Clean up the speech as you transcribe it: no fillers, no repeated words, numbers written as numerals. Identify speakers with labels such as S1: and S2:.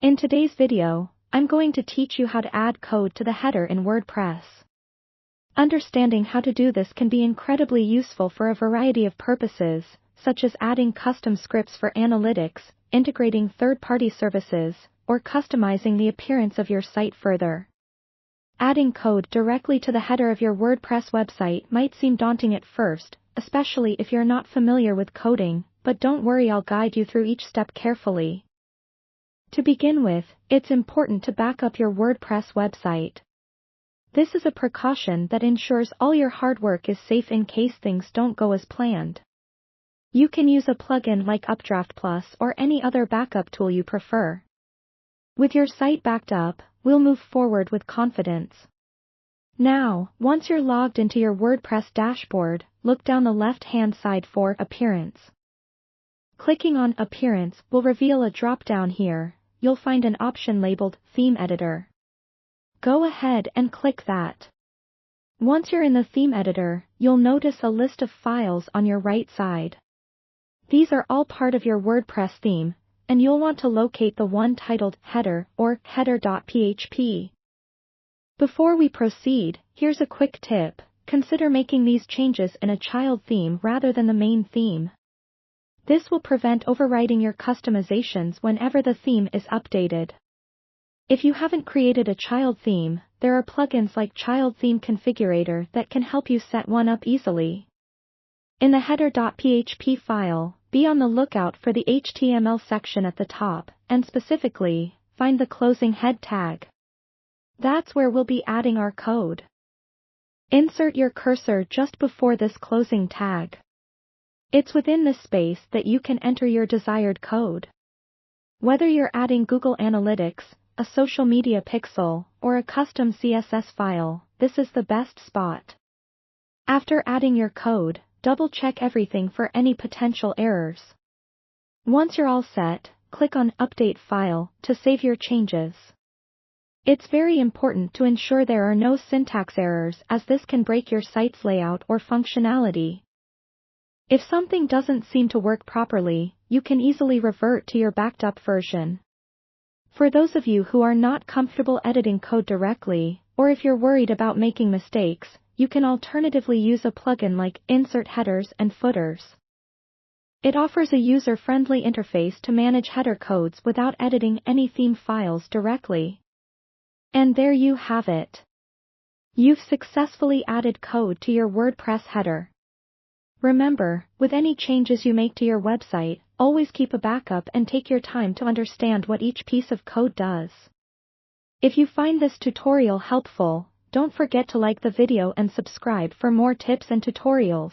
S1: In today's video, I'm going to teach you how to add code to the header in WordPress. Understanding how to do this can be incredibly useful for a variety of purposes, such as adding custom scripts for analytics, integrating third-party services, or customizing the appearance of your site further. Adding code directly to the header of your WordPress website might seem daunting at first, especially if you're not familiar with coding, but don't worry, I'll guide you through each step carefully. To begin with, it's important to back up your WordPress website. This is a precaution that ensures all your hard work is safe in case things don't go as planned. You can use a plugin like Updraft Plus or any other backup tool you prefer. With your site backed up, we'll move forward with confidence. Now, once you're logged into your WordPress dashboard, look down the left-hand side for Appearance. Clicking on Appearance will reveal a drop-down here. You'll find an option labeled Theme Editor. Go ahead and click that. Once you're in the theme editor, you'll notice a list of files on your right side. These are all part of your WordPress theme, and you'll want to locate the one titled Header or Header.php. Before we proceed, here's a quick tip. Consider making these changes in a child theme rather than the main theme. This will prevent overwriting your customizations whenever the theme is updated. If you haven't created a child theme, there are plugins like Child Theme Configurator that can help you set one up easily. In the header.php file, be on the lookout for the HTML section at the top, and specifically, find the closing head tag. That's where we'll be adding our code. Insert your cursor just before this closing tag. It's within this space that you can enter your desired code. Whether you're adding Google Analytics, a social media pixel, or a custom CSS file, this is the best spot. After adding your code, double-check everything for any potential errors. Once you're all set, click on Update File to save your changes. It's very important to ensure there are no syntax errors, as this can break your site's layout or functionality. If something doesn't seem to work properly, you can easily revert to your backed up version. For those of you who are not comfortable editing code directly, or if you're worried about making mistakes, you can alternatively use a plugin like Insert Headers and Footers. It offers a user-friendly interface to manage header codes without editing any theme files directly. And there you have it. You've successfully added code to your WordPress header. Remember, with any changes you make to your website, always keep a backup and take your time to understand what each piece of code does. If you find this tutorial helpful, don't forget to like the video and subscribe for more tips and tutorials.